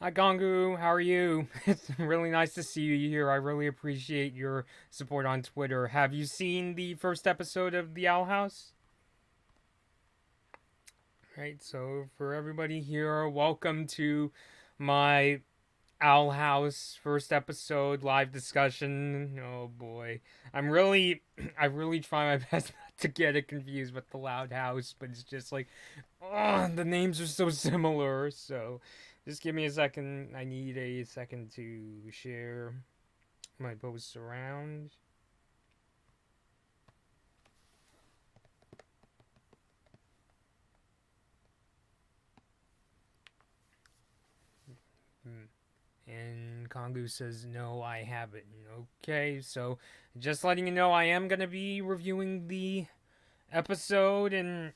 Hi Gongu, how are you? It's really nice to see you here. I really appreciate your support on Twitter. Have you seen the first episode of The Owl House? Right, so for everybody here, welcome to my Owl House first episode live discussion. Oh boy. I really try my best not to get it confused with the Loud House, but it's just like, oh, the names are so similar. So just give me a second. I need a second to share my posts around. Hmm. And Kongu says, no, I haven't. Okay, so just letting you know, I am going to be reviewing the episode in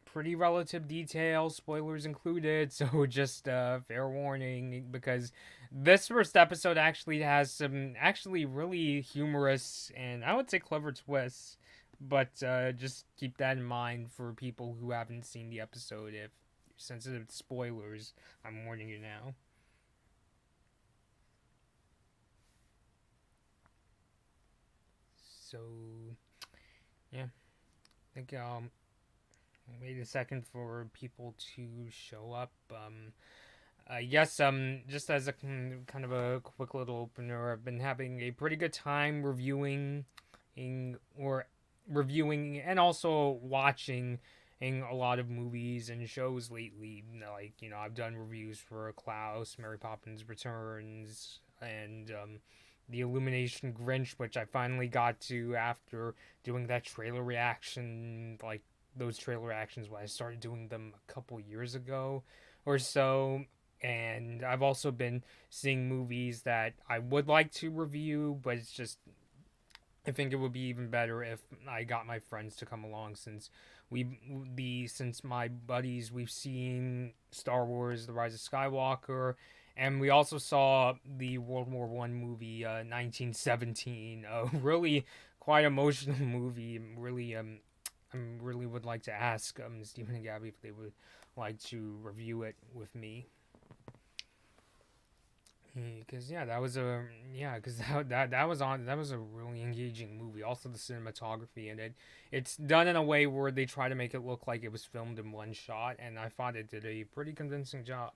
pretty relative detail, spoilers included, so just fair warning because this first episode actually has some actually really humorous and I would say clever twists. But just keep that in mind for people who haven't seen the episode. If you're sensitive to spoilers, I'm warning you now. So, yeah, I think wait a second for people to show up. Yes, just as a kind of a quick little opener, I've been having a pretty good time or reviewing and also watching a lot of movies and shows lately. Like, I've done reviews for Klaus, Mary Poppins Returns, and the Illumination Grinch, which I finally got to after doing that trailer reaction, like those trailer reactions when I started doing them a couple years ago or so. And I've also been seeing movies that I would like to review, but it's just I think it would be even better if I got my friends to come along since my buddies we've seen Star Wars: The Rise of Skywalker, and we also saw the World War I movie 1917. A really quite emotional movie. I really would like to ask Stephen and Gabby if they would like to review it with me. Because that was a really engaging movie. Also, the cinematography in it's done in a way where they try to make it look like it was filmed in one shot, and I thought it did a pretty convincing job.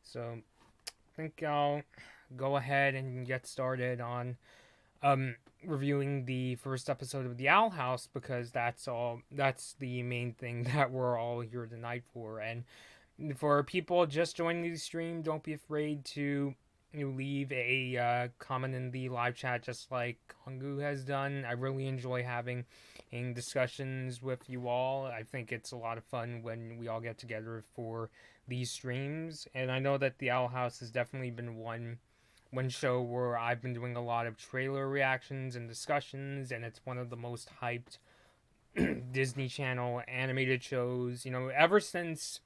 So I think I'll go ahead and get started on reviewing the first episode of The Owl House because that's the main thing that we're all here tonight for. And for people just joining the stream, don't be afraid to leave a comment in the live chat, just like Kongu has done. I really enjoy having discussions with you all. I think it's a lot of fun when we all get together for these streams, and I know that the Owl House has definitely been one show where I've been doing a lot of trailer reactions and discussions, and it's one of the most hyped Disney Channel animated shows. Ever since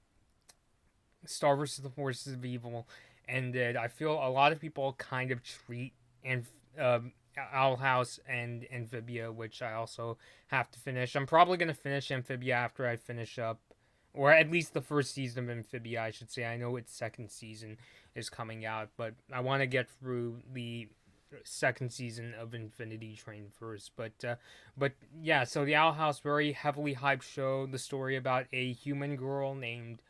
Star vs. the Forces of Evil ended, I feel a lot of people kind of treat and Owl House and Amphibia, which I also have to finish. I'm probably gonna finish Amphibia after I finish up, or at least the first season of Amphibia, I should say. I know its second season is coming out, but I want to get through the second season of Infinity Train first. But yeah, so the Owl House, very heavily hyped show. The story about a human girl named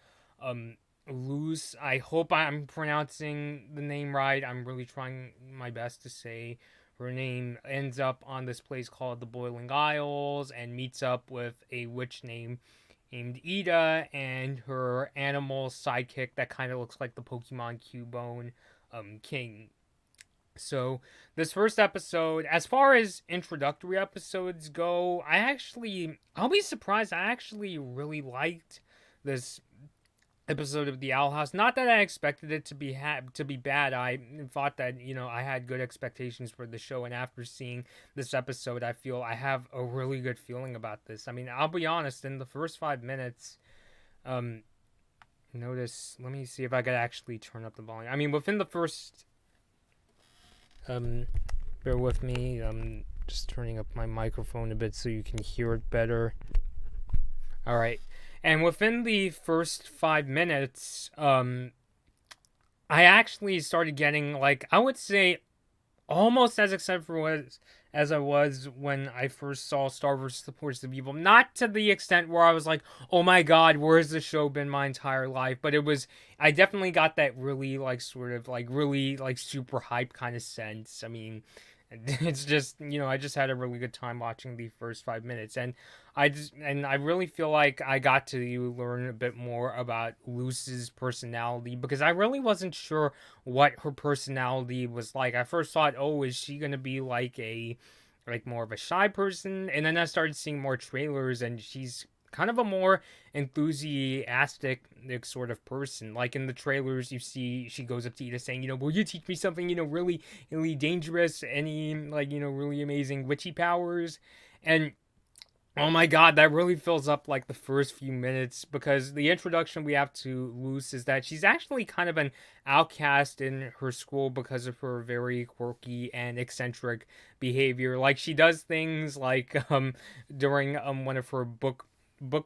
um Luz. I hope I'm pronouncing the name right. I'm really trying my best to say her name. Ends up on this place called the Boiling Isles and meets up with a witch named Ida and her animal sidekick that kind of looks like the Pokemon Cubone King. So, this first episode, as far as introductory episodes go, I'll be surprised. I actually really liked this episode of the Owl House. Not that I expected it to be bad. I thought that I had good expectations for the show, and after seeing this episode, I feel I have a really good feeling about this. I mean, I'll be honest. In the first 5 minutes, um, notice. Let me see if I could actually turn up the volume. I mean, within the first, um, bear with me. Just turning up my microphone a bit so you can hear it better. All right. And within the first 5 minutes, I actually started getting, like, I would say almost as excited for as I was when I first saw Star Wars: The Force of Evil. Not to the extent where I was like, "Oh my God, where's the show been my entire life?" But it was, I definitely got that really like sort of like really like super hype kind of sense. I mean, it's just, I just had a really good time watching the first 5 minutes, and I really feel like I got to learn a bit more about Luce's personality, because I really wasn't sure what her personality was like. I first thought, oh, is she gonna be like more of a shy person? And then I started seeing more trailers, and she's kind of a more enthusiastic sort of person. Like in the trailers, you see she goes up to Ida saying, "Will you teach me something, really, really dangerous? Any like, really amazing witchy powers?" And oh my God, that really fills up like the first few minutes, because the introduction we have to Luce is that she's actually kind of an outcast in her school because of her very quirky and eccentric behavior. Like she does things like during one of her book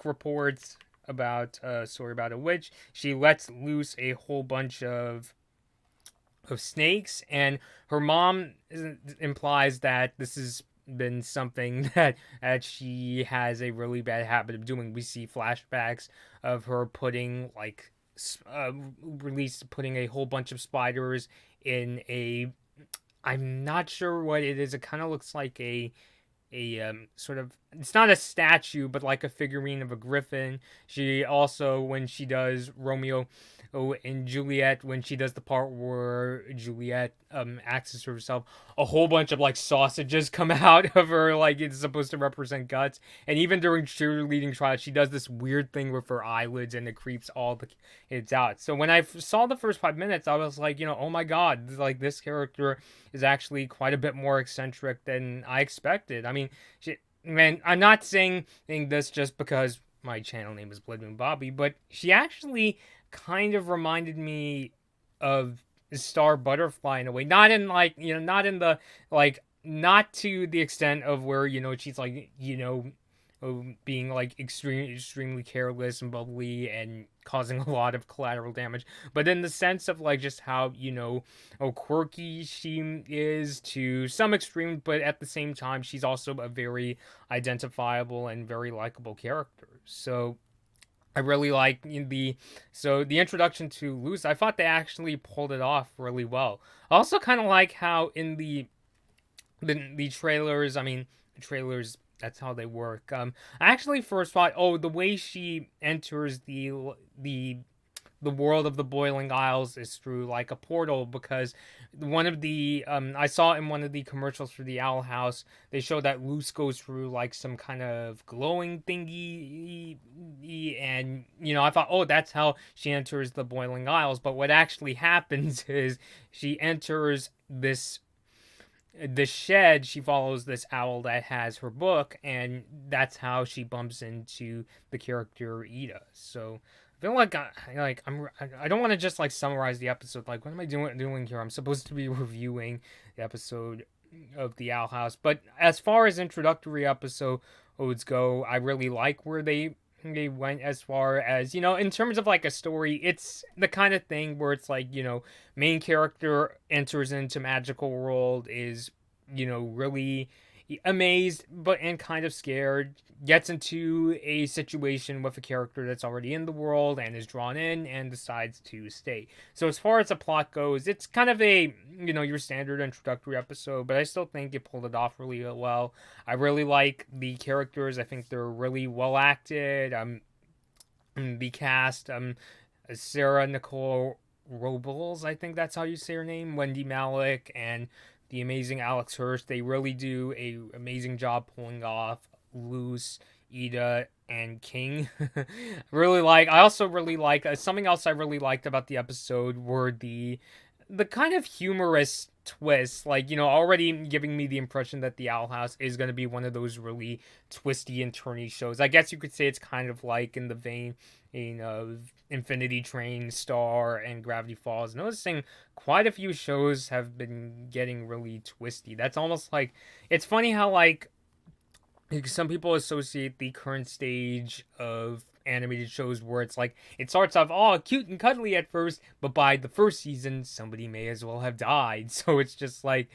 reports about a story about a witch, she lets loose a whole bunch of snakes, and her mom implies that this has been something that she has a really bad habit of doing. We see flashbacks of her putting like putting a whole bunch of spiders in a, I'm not sure what it is. It kind of looks like a sort of, it's not a statue but like a figurine of a griffin. She also, when she does Romeo and Juliet, when she does the part where Juliet axes herself, a whole bunch of like sausages come out of her, like it's supposed to represent guts. And even during cheerleading trials, she does this weird thing with her eyelids, and it creeps all the kids out. So when I saw the first 5 minutes, I was like, oh my God, like this character is actually quite a bit more eccentric than I expected. I mean, man, I'm not saying this just because my channel name is Blood Moon Bobby, but she actually kind of reminded me of Star Butterfly in a way. Not in like, not in the like, not to the extent of where, she's like, being like extremely careless and bubbly and causing a lot of collateral damage, but in the sense of like just how, quirky she is to some extreme, but at the same time she's also a very identifiable and very likable character. So I really like the introduction to Luce. I thought they actually pulled it off really well. I also kind of like how in the trailers, I mean, the trailers, that's how they work. I actually first thought, oh, the way she enters the the world of the Boiling Isles is through like a portal, because one of the I saw in one of the commercials for the Owl House, they show that Luce goes through like some kind of glowing thingy, and I thought, oh, that's how she enters the Boiling Isles. But what actually happens is she enters this shed. She follows this owl that has her book, and that's how she bumps into the character Ida. So I feel like I don't want to just like summarize the episode. Like, what am I doing here? I'm supposed to be reviewing the episode of the Owl House. But as far as introductory episodes go, I really like where they went. As far as, in terms of like a story, it's the kind of thing where it's like, main character enters into magical world, is, really amazed but and kind of scared, gets into a situation with a character that's already in the world and is drawn in and decides to stay. So as far as the plot goes, it's kind of a, your standard introductory episode, but I still think it pulled it off really well. I really like the characters. I think they're really well acted. The cast, Sarah Nicole Robles, I think that's how you say her name, Wendy Malick, and the amazing Alex Hirsch. They really do a amazing job pulling off Luce, Ida, and King. I also really like something else I really liked about the episode were the kind of humorous twists, like, already giving me the impression that the Owl House is going to be one of those really twisty and turny shows. I guess you could say it's kind of like in the vein of Infinity Train, Star, and Gravity Falls. Noticing quite a few shows have been getting really twisty. That's almost like, it's funny how like some people associate the current stage of animated shows where it's like it starts off all cute and cuddly at first, but by the first season somebody may as well have died. So it's just like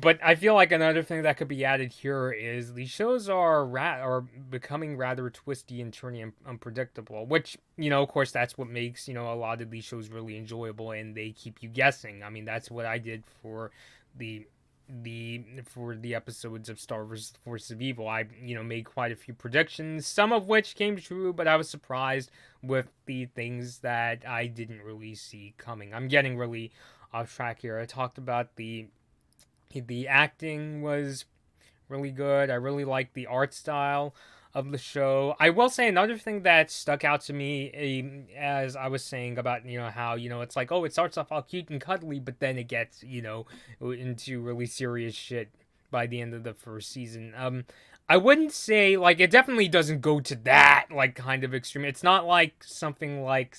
but I feel like another thing that could be added here is these shows are becoming rather twisty and turny and unpredictable, which, of course, that's what makes, a lot of these shows really enjoyable, and they keep you guessing. I mean, that's what I did for the the episodes of Star Wars Force of Evil. I, made quite a few predictions, some of which came true, but I was surprised with the things that I didn't really see coming. I'm getting really off track here. I talked about the acting was really good. I really liked the art style of the show. I will say another thing that stuck out to me, as I was saying about how it's like, oh, it starts off all cute and cuddly, but then it gets into really serious shit by the end of the first season. I wouldn't say like it definitely doesn't go to that like kind of extreme. It's not like something like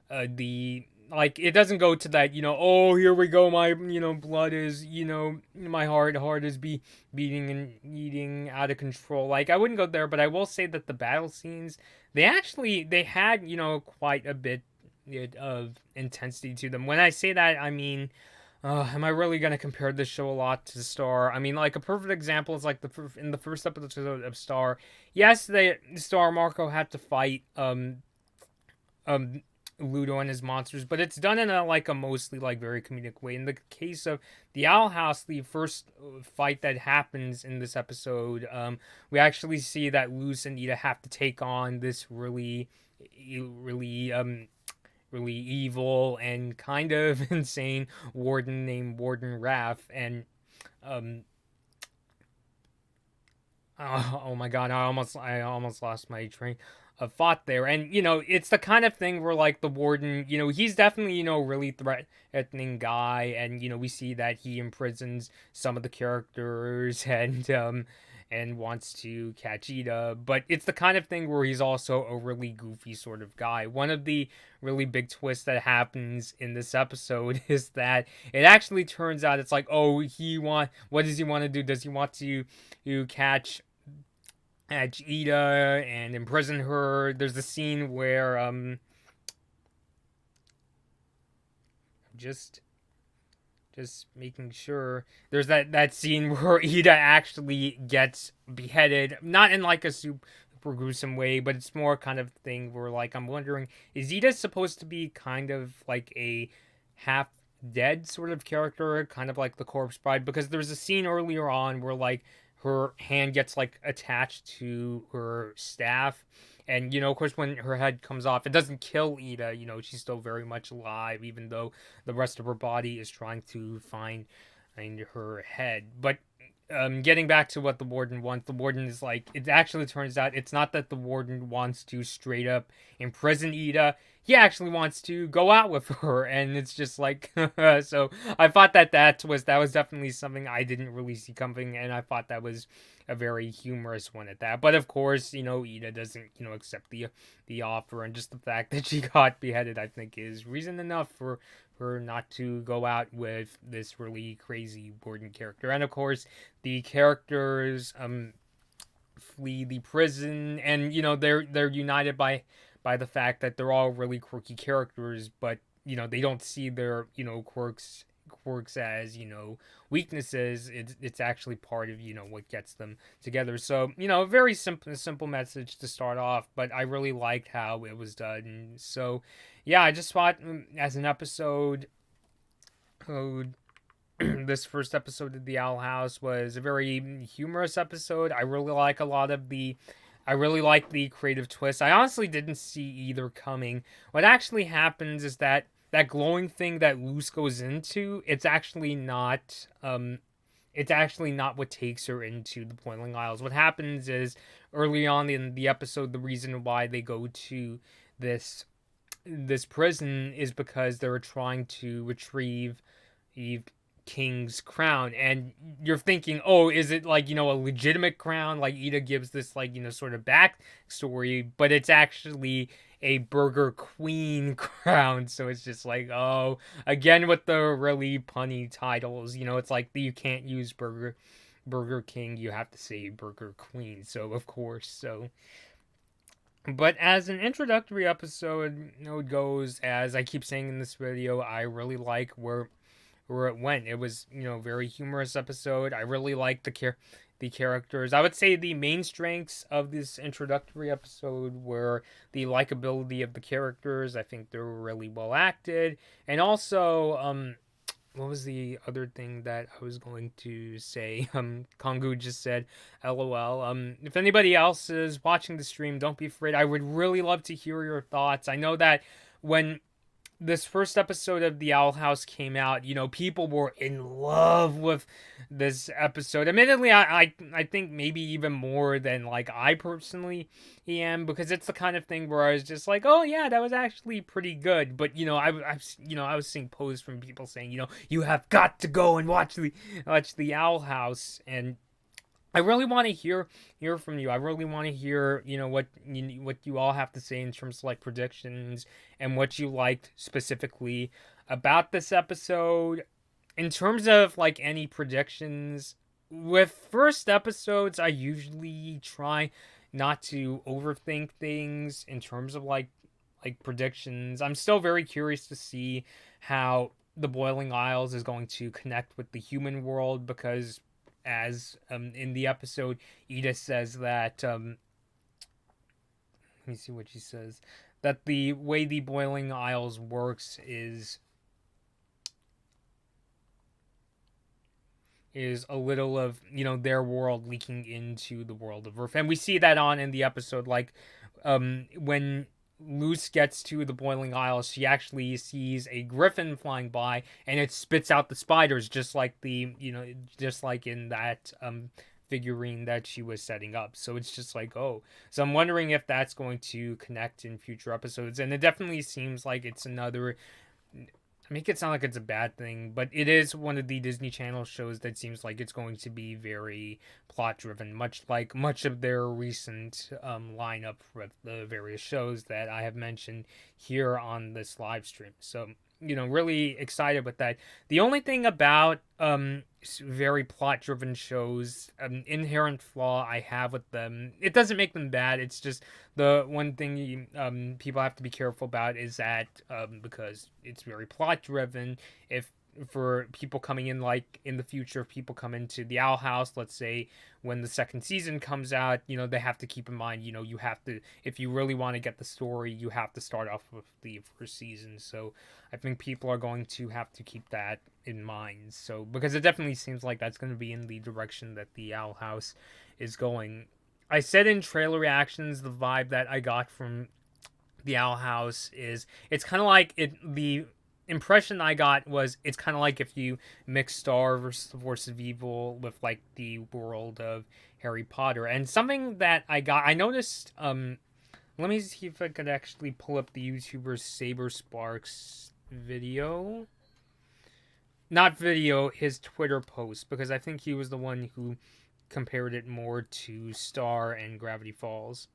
the like it doesn't go to that oh, here we go, my blood is my heart is beating and eating out of control. Like, I wouldn't go there, but I will say that the battle scenes, they had quite a bit of intensity to them. When I say that, I mean, am I really gonna compare this show a lot to Star? I mean, like, a perfect example is like in the first episode of Star. Yes, the Star Marco had to fight Ludo and his monsters, but it's done in a mostly like very comedic way. In the case of the Owl House, the first fight that happens in this episode, we actually see that Luz and Ida have to take on this really evil and kind of insane warden named Warden Raff, and oh my god, I almost lost my train of thought there. And it's the kind of thing where like the warden, he's definitely really threatening guy, and we see that he imprisons some of the characters and wants to catch Ida, but it's the kind of thing where he's also a really goofy sort of guy. One of the really big twists that happens in this episode is that it actually turns out it's like, oh, what does he want to do? Does he want to catch Ida and imprison her? There's a scene where just making sure, there's that scene where Ida actually gets beheaded, not in like a super gruesome way, but it's more kind of thing where like I'm wondering, is Ida supposed to be kind of like a half dead sort of character, kind of like the corpse bride? Because there's a scene earlier on where like her hand gets like attached to her staff, and of course when her head comes off, it doesn't kill Ida. She's still very much alive, even though the rest of her body is trying to find her head. But getting back to what the warden wants, the warden is like, it actually turns out it's not that the warden wants to straight up imprison Ida. He actually wants to go out with her, and it's just like, so I thought that was definitely something I didn't really see coming, and I thought that was a very humorous one at that. But of course, Ida doesn't, accept the offer, and just the fact that she got beheaded, I think, is reason enough for her not to go out with this really crazy warden character. And of course, the characters flee the prison, and they're united by the fact that they're all really quirky characters, but they don't see their quirks as weaknesses. It's actually part of what gets them together. So a very simple message to start off, but I really liked how it was done. So yeah, I just thought as an episode, this first episode of the Owl House was a very humorous episode. I really like the creative twist. I honestly didn't see either coming. What actually happens is that glowing thing that Luz goes into, it's actually not what takes her into the Boiling Isles. What happens is, early on in the episode, the reason why they go to this prison is because they were trying to retrieve the king's crown. And you're thinking, oh, is it like a legitimate crown? Like, Ida gives this like sort of backstory, but it's actually a Burger Queen crown. So it's just like, oh, again with the really punny titles. It's like you can't use Burger Burger King, you have to say Burger Queen. So of course, so but as an introductory episode, it goes, as I keep saying in this video, I really like where it went. It was, very humorous episode. I really like the characters. I would say the main strengths of this introductory episode were the likability of the characters. I think they were really well acted, and also what was the other thing that I was going to say? Kongu just said, "LOL." If anybody else is watching the stream, don't be afraid. I would really love to hear your thoughts. I know that when this first episode of the Owl House came out, people were in love with this episode. Admittedly, I think maybe even more than like I personally am, because it's the kind of thing where I was just like, oh yeah, that was actually pretty good. But I was seeing posts from people saying, you have got to go and watch the Owl House, and I really want to hear from you. I really want to hear, what you all have to say in terms of like predictions and what you liked specifically about this episode. In terms of like any predictions, with first episodes, I usually try not to overthink things in terms of like predictions. I'm still very curious to see how the Boiling Isles is going to connect with the human world, because as in the episode, Edith says that let me see what she says, that the way the Boiling Isles works is a little of their world leaking into the world of Earth, and we see that on in the episode, like when Luce gets to the Boiling Isles, she actually sees a griffin flying by, and it spits out the spiders, just like just like in that figurine that she was setting up. So it's just like, oh, so I'm wondering if that's going to connect in future episodes, and it definitely seems like it's another. Make it sound like it's a bad thing, but it is one of the Disney Channel shows that seems like it's going to be very plot driven, much like much of their recent lineup with the various shows that I have mentioned here on this live stream. So, really excited with that. The only thing about very plot driven shows, inherent flaw I have with them, it doesn't make them bad. It's just the one thing people have to be careful about is that because it's very plot driven, if for people coming in, like in the future, if people come into the Owl House, let's say when the second season comes out, they have to keep in mind, you have to, if you really want to get the story, you have to start off with the first season. So I think people are going to have to keep that in mind. So because it definitely seems like that's going to be in the direction that the Owl House is going. I said in trailer reactions, the vibe that I got from the Owl House is it's kind of like the impression I got was it's kind of like if you mix Star versus the Force of Evil with like the world of Harry Potter. And something that I noticed, let me see if I could actually pull up the YouTuber Saber Sparks video. Not video, his Twitter post, because I think he was the one who compared it more to Star and Gravity Falls.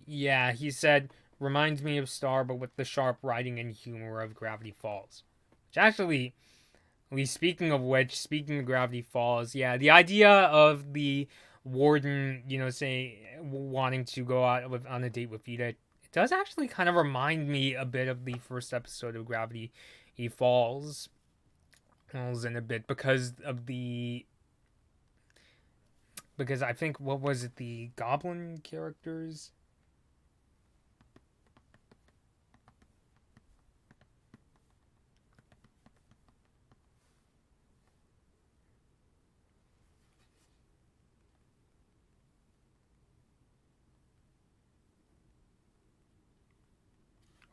Yeah, he said, reminds me of Star, but with the sharp writing and humor of Gravity Falls. Which actually, speaking of which, speaking of Gravity Falls, yeah, the idea of the warden, say, wanting to go out on a date with Vita, it does actually kind of remind me a bit of the first episode of Gravity Falls in a bit, because I think, what was it, the goblin characters?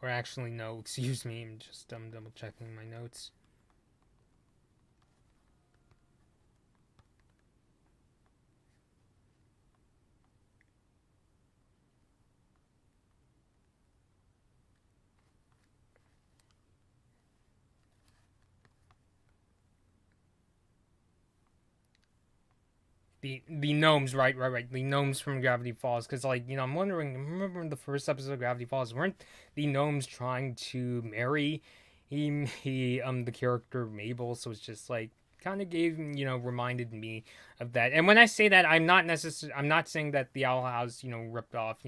Or actually, no, excuse me, I'm just double checking my notes. the gnomes, right. The gnomes from Gravity Falls, because like I'm wondering. Remember in the first episode of Gravity Falls, weren't the gnomes trying to marry the character Mabel? So it's just like kind of gave reminded me of that. And when I say that, I'm not saying that the Owl House ripped off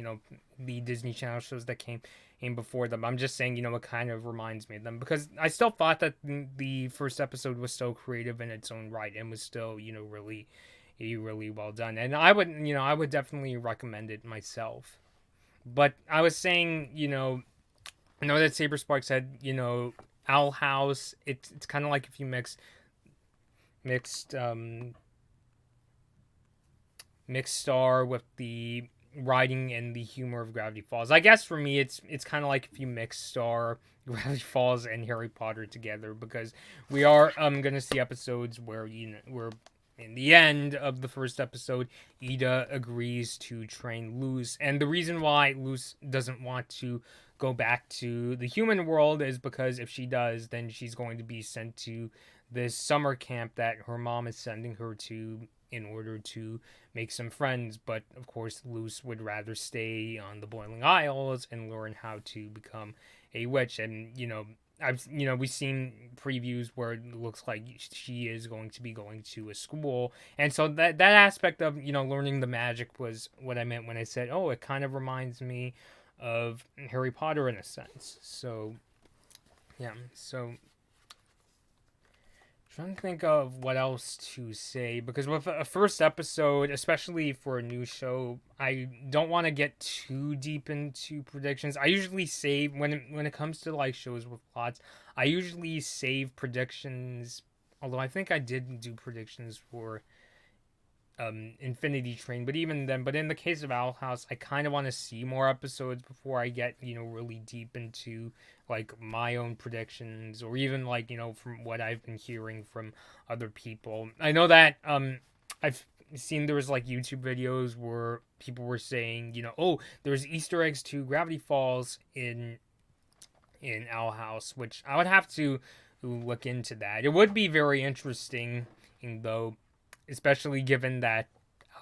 the Disney Channel shows that came in before them. I'm just saying it kind of reminds me of them, because I still thought that the first episode was so creative in its own right and was still really well done. And I would definitely recommend it myself. But I was saying, I know that Saber Spark said, Owl House. It's kind of like if you mixed mixed star with the writing and the humor of Gravity Falls. I guess for me, it's kind of like if you mix Star, Gravity Falls, and Harry Potter together, because we are gonna see episodes where where in the end of the first episode, Ida agrees to train Luz, and the reason why Luz doesn't want to go back to the human world is because if she does, then she's going to be sent to this summer camp that her mom is sending her to in order to make some friends. But of course, Luz would rather stay on the Boiling Isles and learn how to become a witch. And we've seen previews where it looks like she is going to be going to a school, and so that aspect of learning the magic was what I meant when I said, oh, it kind of reminds me of Harry Potter in a sense. So yeah, so trying to think of what else to say, because with a first episode, especially for a new show, I don't want to get too deep into predictions. I usually save when it comes to like shows with plots. I usually save predictions. Although I think I did do predictions for Infinity Train, but even then, but in the case of Owl House, I kind of want to see more episodes before I get really deep into like my own predictions, or even like from what I've been hearing from other people. I know that I've seen there was like YouTube videos where people were saying oh, there's Easter eggs to Gravity Falls in Owl House, which I would have to look into that. It would be very interesting, though, especially given that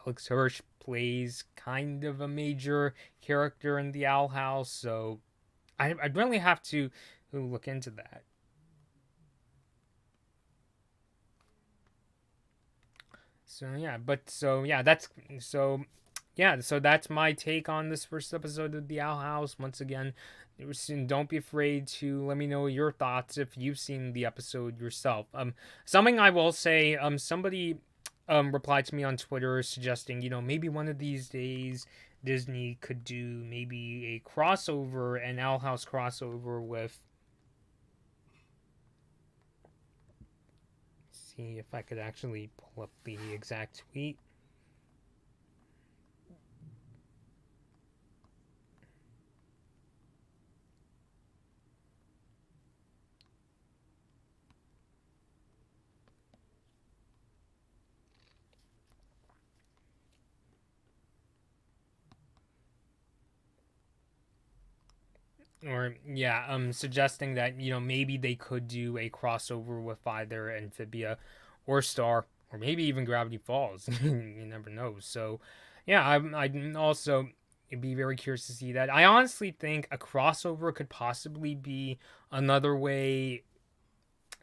Alex Hirsch plays kind of a major character in the Owl House. So I'd really have to look into that. So that's my take on this first episode of the Owl House. Once again, don't be afraid to let me know your thoughts if you've seen the episode yourself. Something I will say, somebody replied to me on Twitter suggesting, maybe one of these days Disney could do maybe a crossover, an Owl House crossover with. See if I could actually pull up the exact tweet. Or yeah, suggesting that maybe they could do a crossover with either Amphibia or Star, or maybe even Gravity Falls. You never know. So yeah, I'd also be very curious to see that. I honestly think a crossover could possibly be another way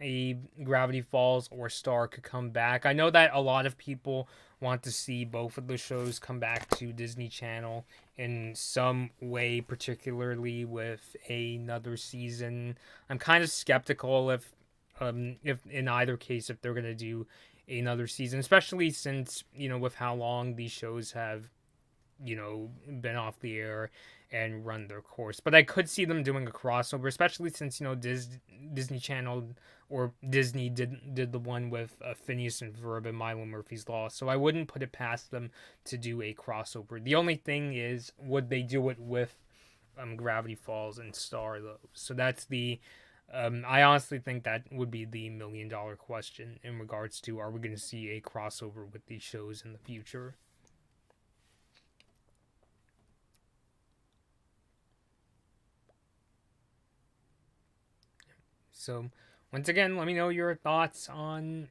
a Gravity Falls or Star could come back. I know that a lot of people want to see both of the shows come back to Disney Channel in some way, particularly with another season. I'm kind of skeptical if in either case if they're gonna do another season, especially since with how long these shows have been off the air and run their course. But I could see them doing a crossover, especially since Disney Channel or Disney did the one with Phineas and Ferb and Milo Murphy's Law. So I wouldn't put it past them to do a crossover. The only thing is, would they do it with Gravity Falls and Star though? So that's the I honestly think that would be the $1,000,000 question in regards to, are we going to see a crossover with these shows in the future? So, once again, let me know your thoughts on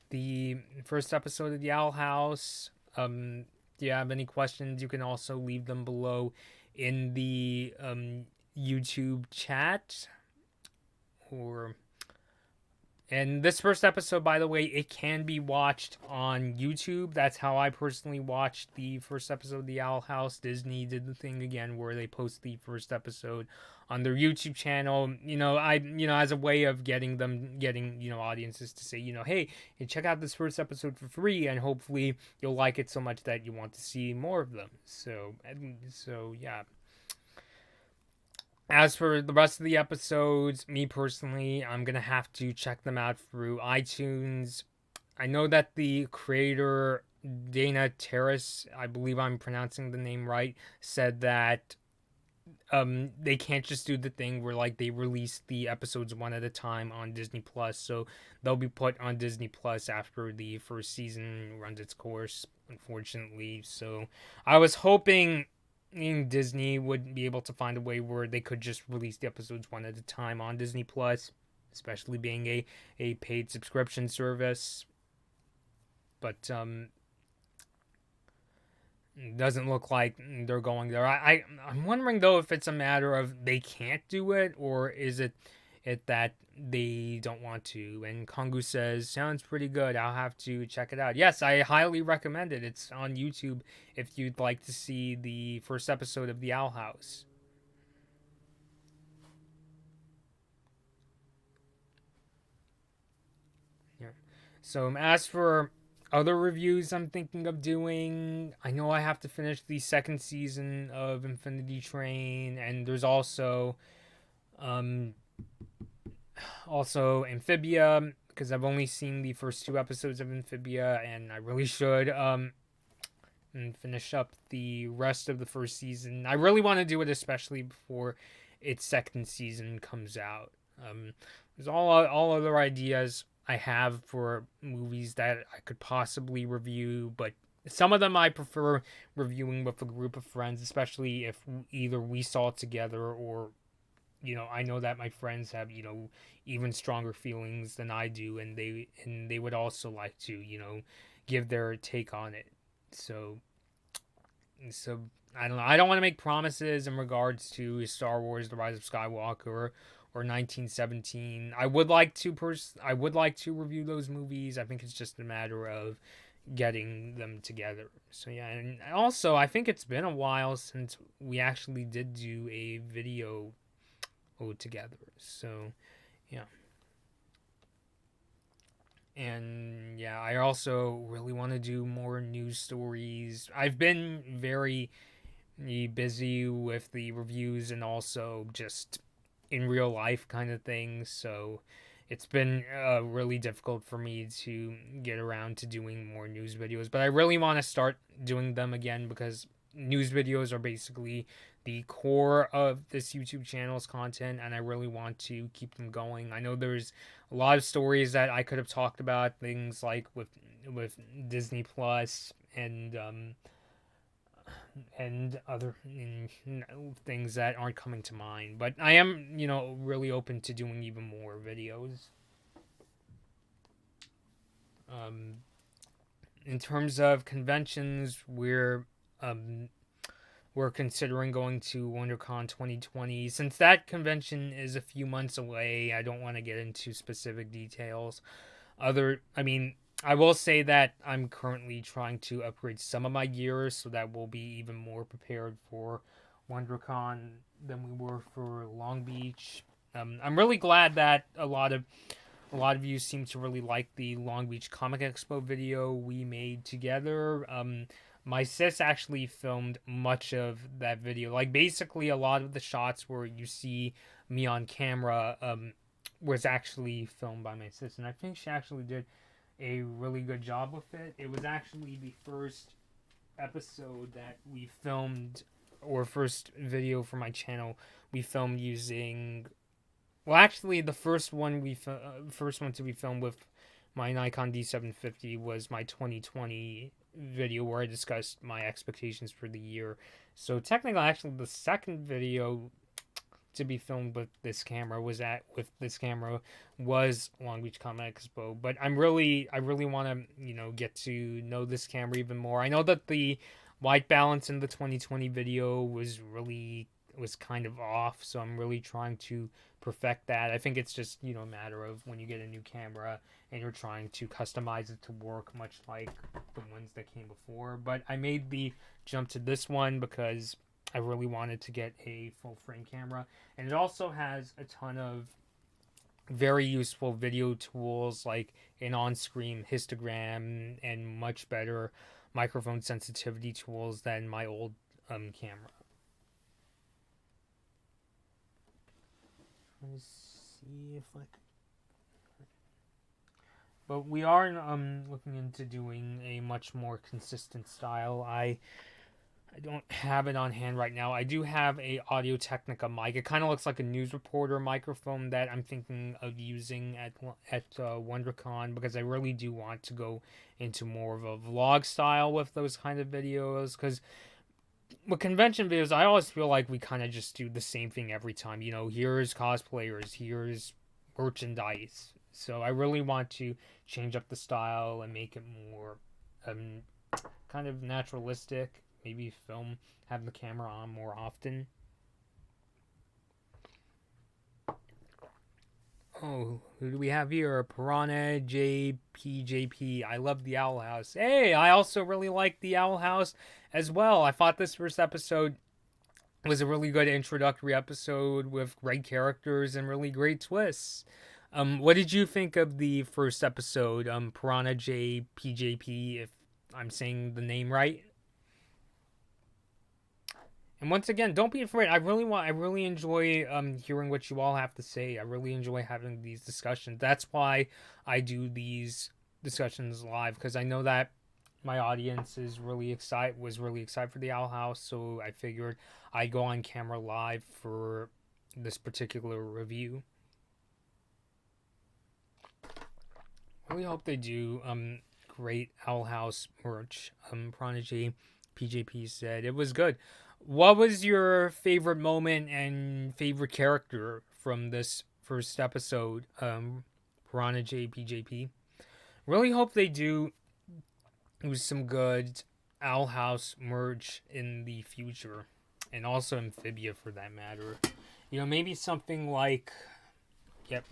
the first episode of the Owl House. If you have any questions, you can also leave them below in the YouTube chat. And this first episode, by the way, it can be watched on YouTube. That's how I personally watched the first episode of The Owl House. Disney did the thing again where they post the first episode on their YouTube channel. As a way of getting audiences to say, hey, check out this first episode for free, and hopefully you'll like it so much that you want to see more of them. So yeah. As for the rest of the episodes, me personally, I'm going to have to check them out through iTunes. I know that the creator, Dana Terrace, I believe I'm pronouncing the name right, said that they can't just do the thing where like they release the episodes one at a time on Disney Plus, so they'll be put on Disney Plus after the first season runs its course, unfortunately. So I was hoping Disney would be able to find a way where they could just release the episodes one at a time on Disney Plus, especially being a paid subscription service. But doesn't look like they're going there. I'm wondering though if it's a matter of they can't do it, or is it that they don't want to. And Kongu says, sounds pretty good. I'll have to check it out. Yes, I highly recommend it. It's on YouTube if you'd like to see the first episode of The Owl House. Yeah. So as for other reviews I'm thinking of doing, I know I have to finish the second season of Infinity Train, and there's also Amphibia, because I've only seen the first 2 episodes of Amphibia, and I really should and finish up the rest of the first season. I really want to do it, especially before its second season comes out. There's all other ideas I have for movies that I could possibly review, but some of them I prefer reviewing with a group of friends, especially if either we saw it together or I know that my friends have even stronger feelings than I do, and they would also like to give their take on it. So I don't know. I don't want to make promises in regards to Star Wars: The Rise of Skywalker or 1917. I would like to review those movies. I think it's just a matter of getting them together. So yeah, and also I think it's been a while since we actually did do a video together. So yeah. And yeah, I also really want to do more news stories. I've been very busy with the reviews and also just in real life kind of things, so it's been really difficult for me to get around to doing more news videos. But I really want to start doing them again, because news videos are basically the core of this YouTube channel's content, and I really want to keep them going. I know there's a lot of stories that I could have talked about, things like with Disney Plus and other things that aren't coming to mind. But I am, really open to doing even more videos. In terms of conventions, we're considering going to WonderCon 2020. Since that convention is a few months away, I don't want to get into specific details. I will say that I'm currently trying to upgrade some of my gear so that we'll be even more prepared for WonderCon than we were for Long Beach. I'm really glad that a lot of you seem to really like the Long Beach Comic Expo video we made together. My sis actually filmed much of that video. Like, basically, a lot of the shots where you see me on camera was actually filmed by my sis. And I think she actually did a really good job with it. It was actually the first episode that we filmed, or first video for my channel we filmed using... Well, actually, the first one to be filmed with my Nikon D750 was my 2020 video where I discussed my expectations for the year. So technically, actually, the second video to be filmed with this camera was Long Beach Comic Expo. But I really want to get to know this camera even more. I know that the white balance in the 2020 video was kind of off, so I'm really trying to perfect that. I think it's just a matter of when you get a new camera and you're trying to customize it to work much like the ones that came before. But I made the jump to this one because I really wanted to get a full frame camera, and it also has a ton of very useful video tools like an on-screen histogram and much better microphone sensitivity tools than my old camera. Let me see if I can. But we are looking into doing a much more consistent style. I don't have it on hand right now. I do have a Audio-Technica mic. It kind of looks like a news reporter microphone that I'm thinking of using at WonderCon, because I really do want to go into more of a vlog style with those kind of videos. Because with convention videos, I always feel like we kind of just do the same thing every time. Here's cosplayers, here's merchandise. So I really want to change up the style and make it more kind of naturalistic. Maybe have the camera on more often. Oh, who do we have here? Piranha JPJP. I love the Owl House. Hey, I also really like the Owl House as well. I thought this first episode was a really good introductory episode with great characters and really great twists. What did you think of the first episode? Piranha JPJP, if I'm saying the name right. And once again, don't be afraid. I really enjoy hearing what you all have to say. I really enjoy having these discussions. That's why I do these discussions live, because I know that my audience was really excited for the Owl House. So I figured I'd go on camera live for this particular review. I really hope they do great Owl House merch. Prodigy PJP said it was good. What was your favorite moment and favorite character from this first episode, Piranha JPJP? Really hope they do some good Owl House merch in the future, and also Amphibia for that matter. Maybe something like,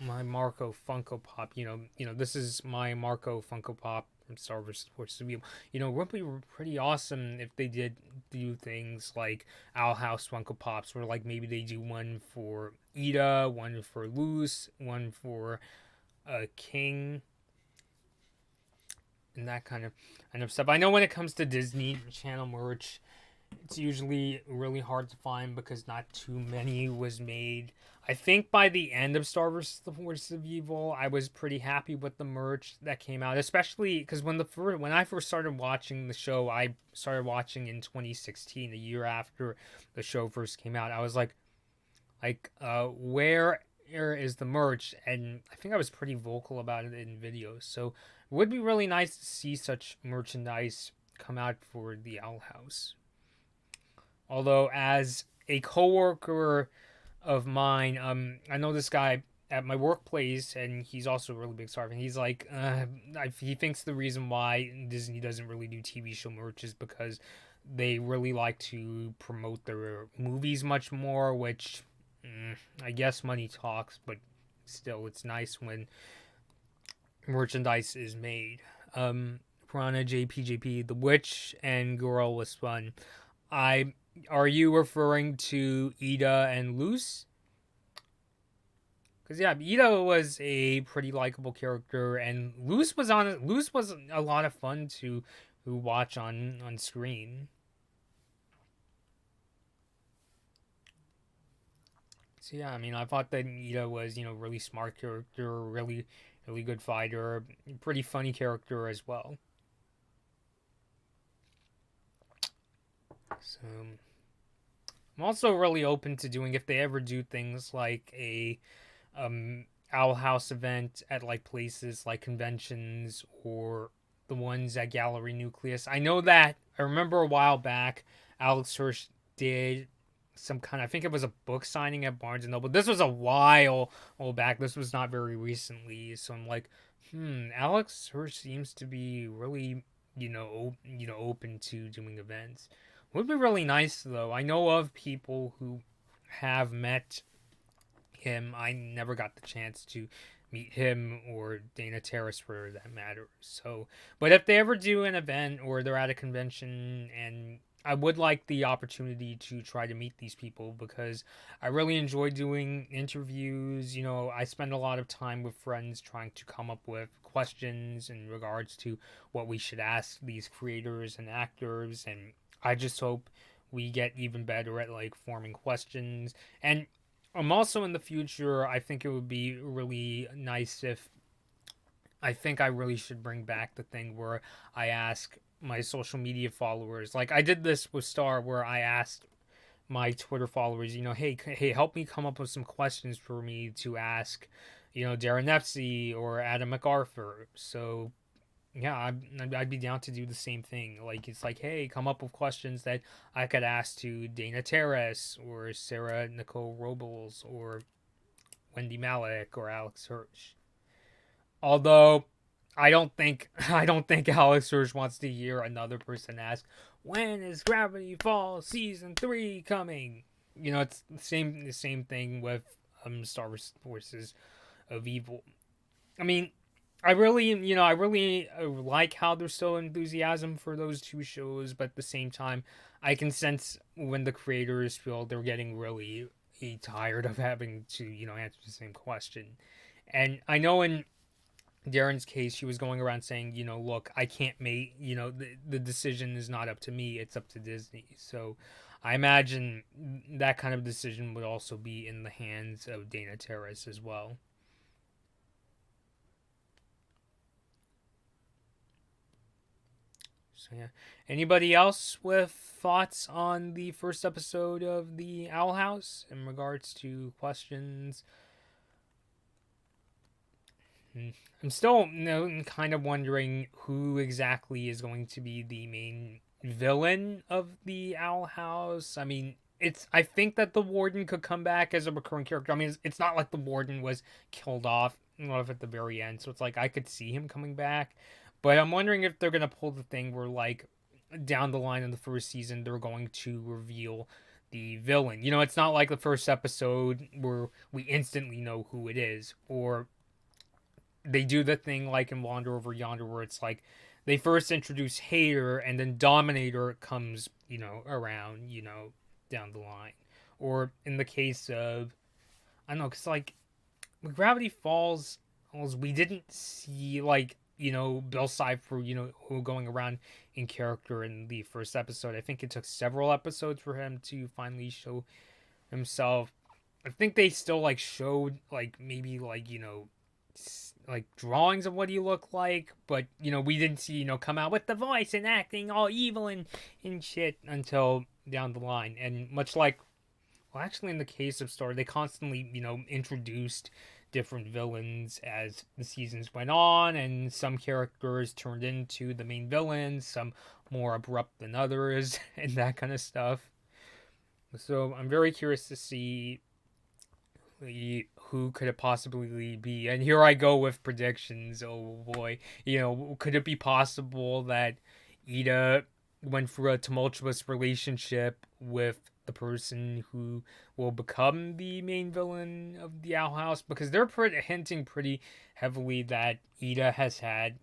my Marco Funko Pop. This is my Marco Funko Pop from Star Wars Sports Review. It would be pretty awesome if they did do things like Owl House Funko Pops, where like maybe they do one for Ida, one for Luce, one for King, and that kind of stuff. I know when it comes to Disney Channel merch, it's usually really hard to find because not too many was made. I think by the end of Star Wars: The Force of Evil, I was pretty happy with the merch that came out, especially because when I first started watching the show, I started watching in 2016, a year after the show first came out. I was like, where is the merch? And I think I was pretty vocal about it in videos. So it would be really nice to see such merchandise come out for the Owl House. Although, as a coworker of mine, I know this guy at my workplace, and he's also a really big Star fan. He's like, he thinks the reason why Disney doesn't really do TV show merch is because they really like to promote their movies much more, which I guess money talks, but still, it's nice when merchandise is made. Piranha JPJP, The Witch and Girl was fun. Are you referring to Ida and Luce? Because Ida was a pretty likable character, and Luce was a lot of fun to watch on screen. So I thought that Ida was really smart character, really good fighter, pretty funny character as well. So I'm also really open to doing, if they ever do things like a Owl House event at like places like conventions or the ones at Gallery Nucleus. I remember a while back Alex Hirsch did some kind. I think it was a book signing at Barnes and Noble. This was a while back. This was not very recently. So I'm like, Alex Hirsch seems to be really, open to doing events. Would be really nice though. I know of people who have met him. I never got the chance to meet him or Dana Terrace for that matter. So, but if they ever do an event or they're at a convention, and I would like the opportunity to try to meet these people because I really enjoy doing interviews. I spend a lot of time with friends trying to come up with questions in regards to what we should ask these creators and actors, and I just hope we get even better at like forming questions. And I'm also in the future. I think it would be really nice if I think I really should bring back the thing where I ask my social media followers. Like I did this with Star, where I asked my Twitter followers, hey, help me come up with some questions for me to ask, Darren Epsey or Adam MacArthur. So yeah, I'd be down to do the same thing. Like it's like, hey, come up with questions that I could ask to Dana Terrace or Sarah Nicole Robles or Wendy Malick or Alex Hirsch. Although I don't think Alex Hirsch wants to hear another person ask, when is Gravity Falls season 3 coming? It's the same thing with Star Wars Forces of Evil. I mean, I really like how there's still enthusiasm for those two shows, but at the same time, I can sense when the creators feel they're getting really tired of having to, answer the same question. And I know in Darren's case, she was going around saying, look, I can't make, the decision is not up to me, it's up to Disney. So I imagine that kind of decision would also be in the hands of Dana Terrace as well. So yeah. Anybody else with thoughts on the first episode of the Owl House in regards to questions? I'm still kind of wondering who exactly is going to be the main villain of the Owl House. I mean, I think that the Warden could come back as a recurring character. I mean, it's not like the Warden was killed off at the very end, so it's like I could see him coming back. But I'm wondering if they're gonna pull the thing where like down the line in the first season they're going to reveal the villain. It's not like the first episode where we instantly know who it is, or they do the thing like in Wander Over Yonder where it's like they first introduce Hater and then Dominator comes, around, down the line. Or in the case of, I don't know, because like when Gravity Falls, we didn't see like, Bill Cipher, going around in character in the first episode. I think it took several episodes for him to finally show himself. I think they still like showed like maybe like like drawings of what he looked like, but we didn't see come out with the voice and acting all evil and shit until down the line. And much like, well, actually in the case of Star, they constantly introduced different villains as the seasons went on, and some characters turned into the main villains, some more abrupt than others, and that kind of stuff. So I'm very curious to see who could it possibly be? And here I go with predictions. Oh boy, could it be possible that Ida went through a tumultuous relationship with the person who will become the main villain of the Owl House? Because they're hinting pretty heavily that Ida has had,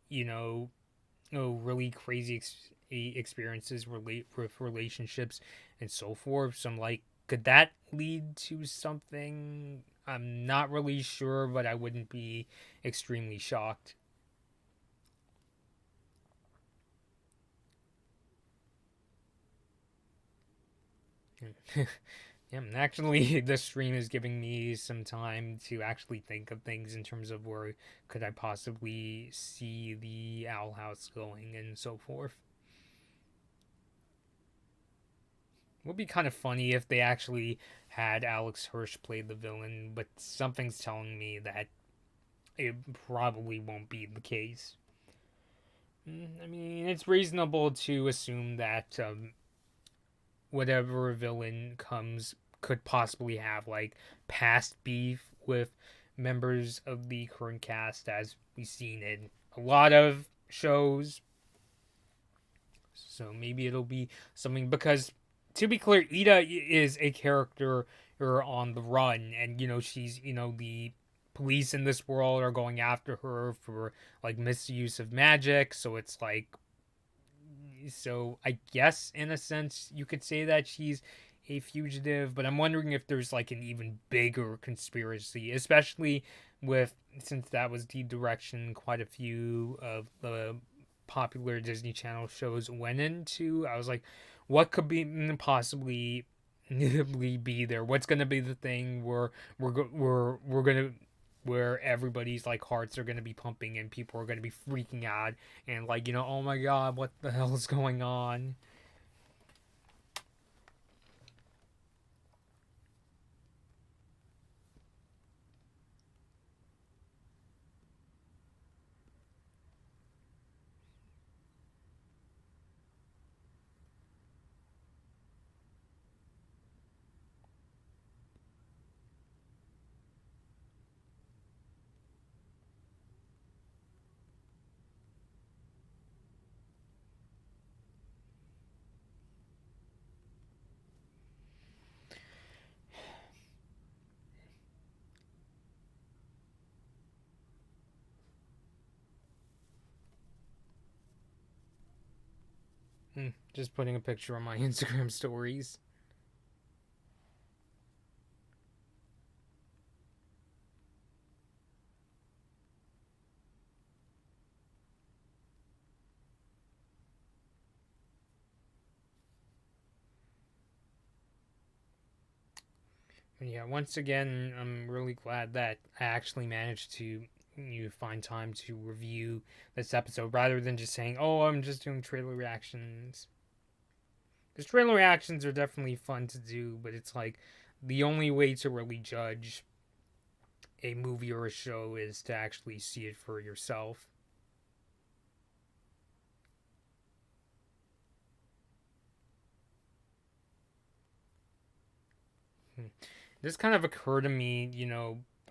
really crazy experiences with relationships and so forth. So I'm like, could that lead to something? I'm not really sure, but I wouldn't be extremely shocked. Yeah, and actually, this stream is giving me some time to actually think of things in terms of where could I possibly see the Owl House going and so forth. It would be kind of funny if they actually had Alex Hirsch play the villain, but something's telling me that it probably won't be the case. I mean, it's reasonable to assume that whatever villain comes could possibly have like past beef with members of the current cast, as we've seen in a lot of shows. So maybe it'll be something, because to be clear, Ida is a character on the run, and she's the police in this world are going after her for like misuse of magic. So it's like, so I guess in a sense you could say that she's a fugitive, but I'm wondering if there's like an even bigger conspiracy, especially with, since that was the direction quite a few of the popular Disney Channel shows went into. I was like, what could be possibly be there? What's gonna be the thing where we're gonna, where everybody's like hearts are gonna be pumping and people are gonna be freaking out and like, oh my god, what the hell is going on? Just putting a picture on my Instagram stories. And yeah, once again, I'm really glad that I actually managed to find time to review this episode rather than just saying, "Oh, I'm just doing trailer reactions." Because trailer reactions are definitely fun to do, but it's like the only way to really judge a movie or a show is to actually see it for yourself. This kind of occurred to me,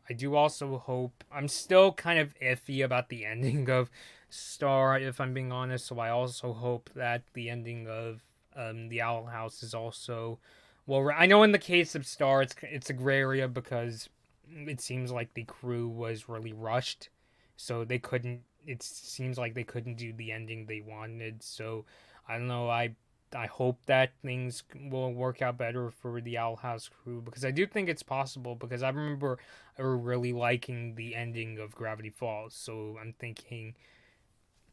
I do also hope, I'm still kind of iffy about the ending of Star, if I'm being honest, so I also hope that the ending of the Owl House is also, well, I know in the case of Star, it's a gray area because it seems like the crew was really rushed, so they couldn't, it seems like they couldn't do the ending they wanted, so I don't know, I hope that things will work out better for the Owl House crew, because I do think it's possible, because I remember really liking the ending of Gravity Falls. So I'm thinking,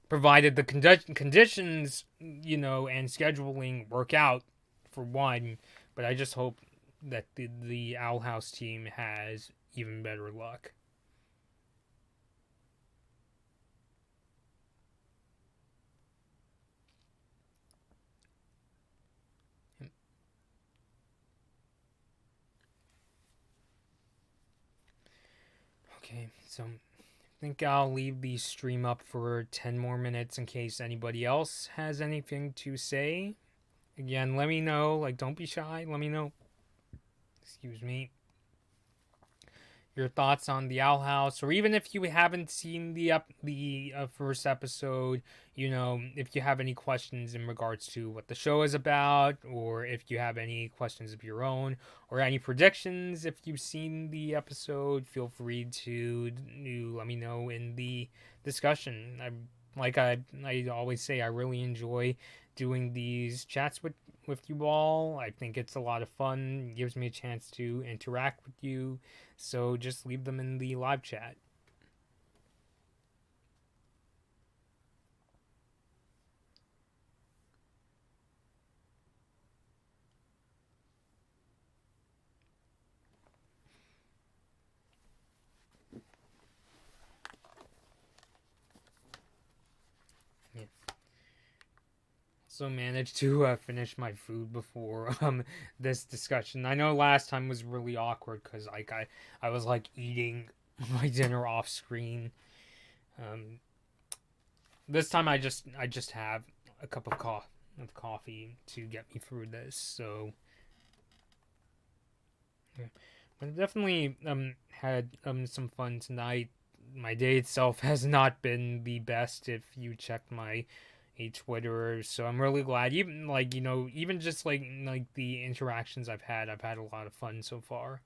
provided the conditions, and scheduling work out for one, but I just hope that the Owl House team has even better luck. Okay, so think I'll leave the stream up for 10 more minutes in case anybody else has anything to say. Again, let me know. Like, don't be shy. Let me know. Excuse me. Your thoughts on the Owl House, or even if you haven't seen the first episode, if you have any questions in regards to what the show is about, or if you have any questions of your own, or any predictions if you've seen the episode, feel free to let me know in the discussion. I always say, I really enjoy doing these chats with you all. I think it's a lot of fun. It gives me a chance to interact with you. So just leave them in the live chat. Yeah. Also managed to finish my food before this discussion. I know last time was really awkward because like I was like eating my dinner off screen. Um, this time I just have a cup of coffee to get me through this. So Yeah. But I've definitely had some fun tonight. My day itself has not been the best if you checked my Twitter, so I'm really glad. Even like even just like the interactions I've had a lot of fun so far.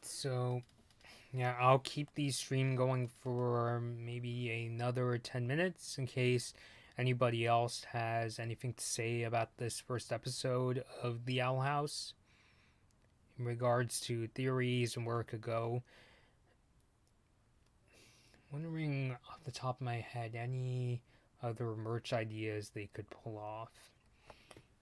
So yeah, I'll keep the stream going for maybe another 10 minutes in case anybody else has anything to say about this first episode of the Owl House in regards to theories and where it could go. Wondering off the top of my head any other merch ideas they could pull off.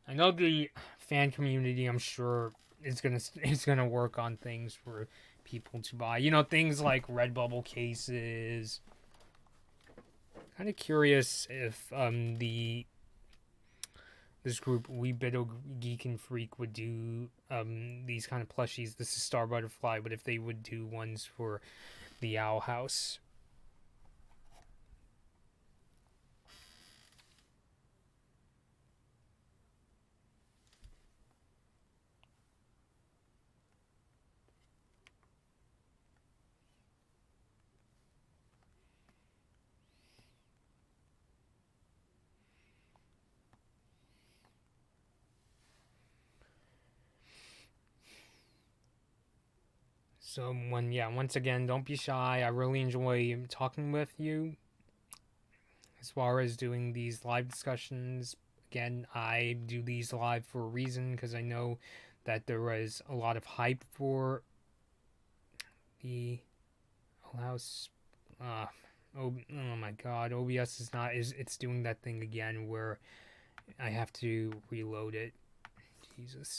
I know the fan community, I'm sure, is gonna work on things for people to buy. Things like Redbubble cases. Kind of curious if the this group We Bit Geek and Freak would do these kind of plushies. This is Star Butterfly, but if they would do ones for the Owl House. So once again, don't be shy. I really enjoy talking with you as far as doing these live discussions. Again, I do these live for a reason because I know that there was a lot of hype for the House. Uh, oh my God, OBS is not is it's doing that thing again where I have to reload it. Jesus.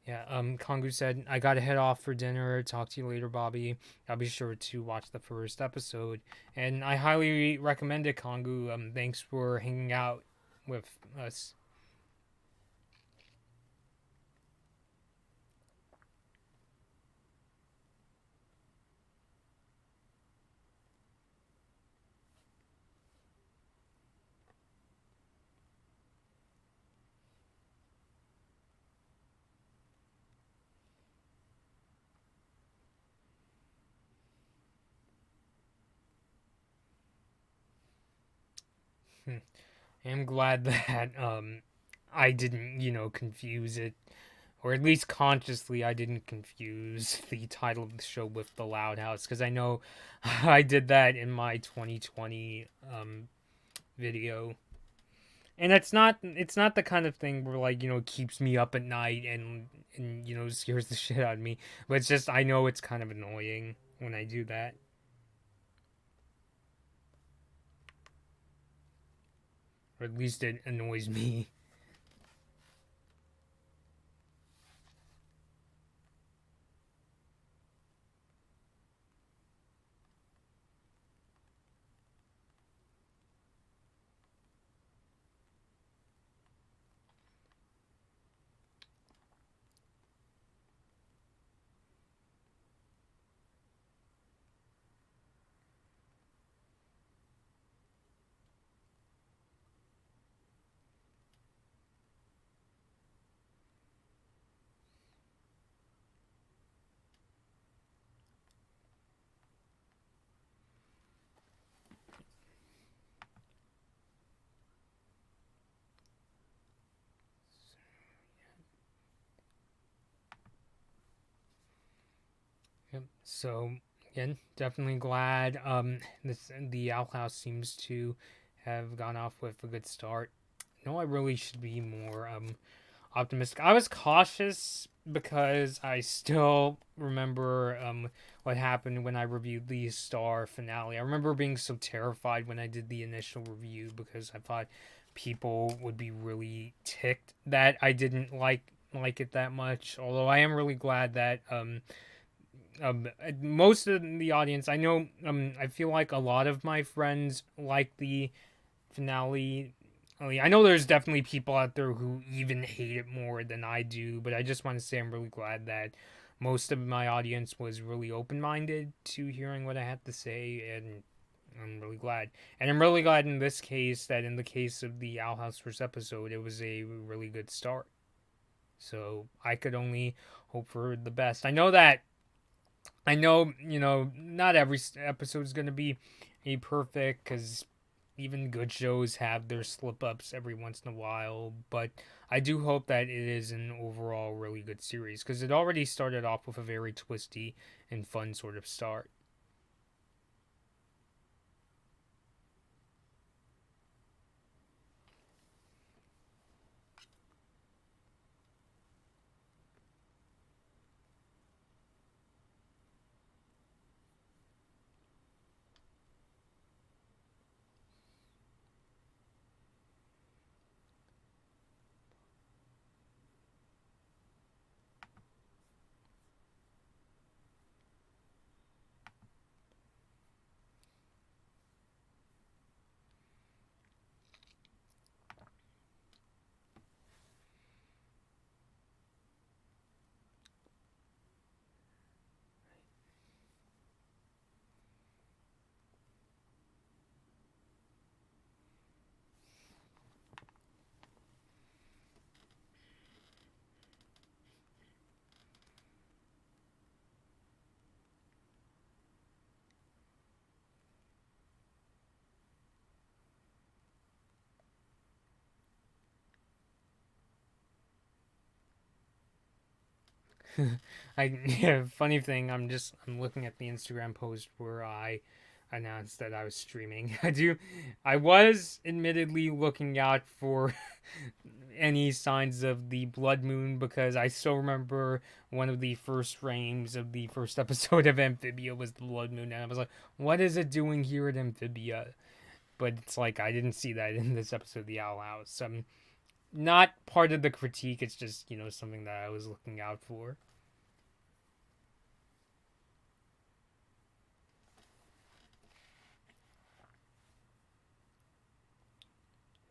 Yeah, Kongu said, I gotta head off for dinner. Talk to you later, Bobby. I'll be sure to watch the first episode. And I highly recommend it, Kongu. Thanks for hanging out with us. I'm glad that I didn't, confuse it, or at least consciously I didn't confuse the title of the show with The Loud House, because I know I did that in my 2020 video. And it's not the kind of thing where like keeps me up at night and scares the shit out of me, but it's just I know it's kind of annoying when I do that, or at least it annoys me. Yep. So again, definitely glad the Owl House seems to have gone off with a good start. No, I really should be more optimistic. I was cautious because I still remember what happened when I reviewed the Star finale. I remember being so terrified when I did the initial review because I thought people would be really ticked that I didn't like it that much. Although I am really glad that most of the audience, I know, I feel like a lot of my friends like the finale. I know there's definitely people out there who even hate it more than I do, but I just want to say I'm really glad that most of my audience was really open minded to hearing what I had to say, and I'm really glad. And I'm really glad in this case that in the case of the Owl House first episode, it was a really good start. So I could only hope for the best. I know, not every episode is going to be a perfect because even good shows have their slip ups every once in a while, but I do hope that it is an overall really good series because it already started off with a very twisty and fun sort of start. Yeah, funny thing, I'm looking at the Instagram post where I announced that I was streaming. I was admittedly looking out for any signs of the blood moon because I still remember one of the first frames of the first episode of Amphibia was the blood moon, and I was like, what is it doing here at Amphibia? But it's like I didn't see that in this episode of the Owl House. Not part of the critique, it's just, something that I was looking out for.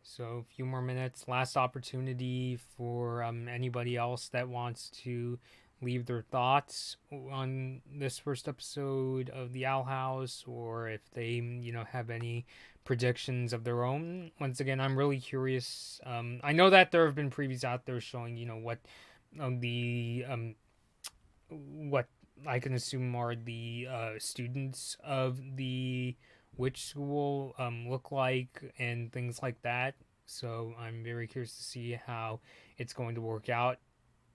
So, a few more minutes. Last opportunity for anybody else that wants to leave their thoughts on this first episode of The Owl House, or if they, have any predictions of their own. Once again, I'm really curious. I know that there have been previews out there showing, the what I can assume are the students of the witch school look like and things like that. So I'm very curious to see how it's going to work out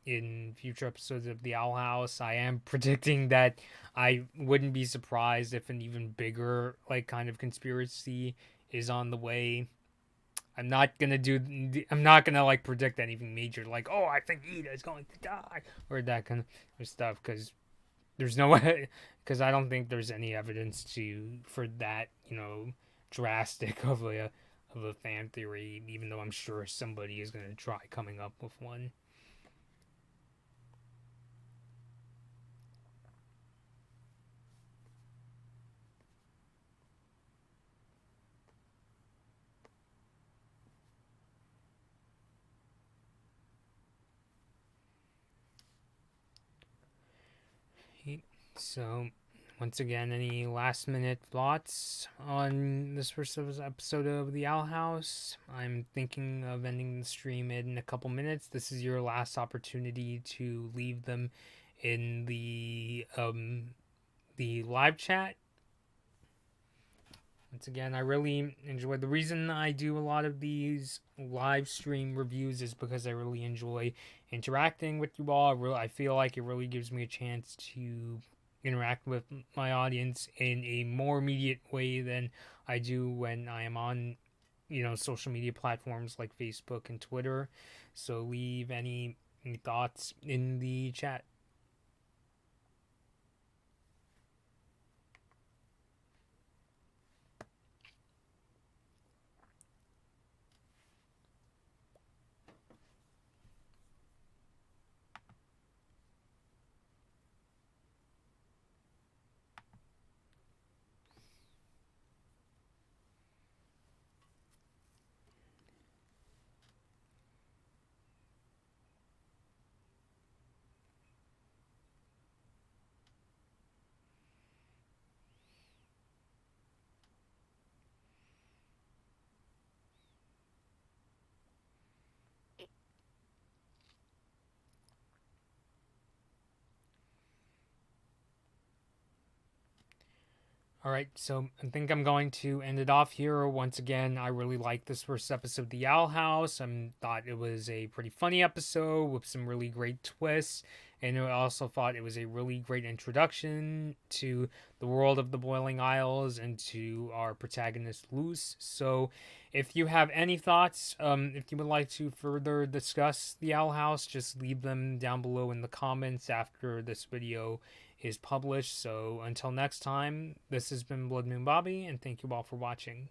in future episodes of the Owl House. I am predicting that I wouldn't be surprised if an even bigger like kind of conspiracy is on the way. I'm not gonna like predict anything major like, oh, I think Ida is going to die or that kind of stuff because there's no way, because I don't think there's any evidence to for that, drastic of a fan theory. Even though I'm sure somebody is going to try coming up with one. So, once again, any last minute thoughts on this first episode of The Owl House? I'm thinking of ending the stream in a couple minutes. This is your last opportunity to leave them in the live chat. Once again, I really enjoy the reason I do a lot of these live stream reviews is because I really enjoy interacting with you all. I feel like it really gives me a chance to interact with my audience in a more immediate way than I do when I am on, social media platforms like Facebook and Twitter. So leave any thoughts in the chat. All right, so I think I'm going to end it off here. Once again, I really liked this first episode of The Owl House. I thought it was a pretty funny episode with some really great twists. And I also thought it was a really great introduction to the world of the Boiling Isles and to our protagonist, Luce. So if you have any thoughts, if you would like to further discuss The Owl House, just leave them down below in the comments after this video is published. So until next time, this has been Blood Moon Bobby, and thank you all for watching.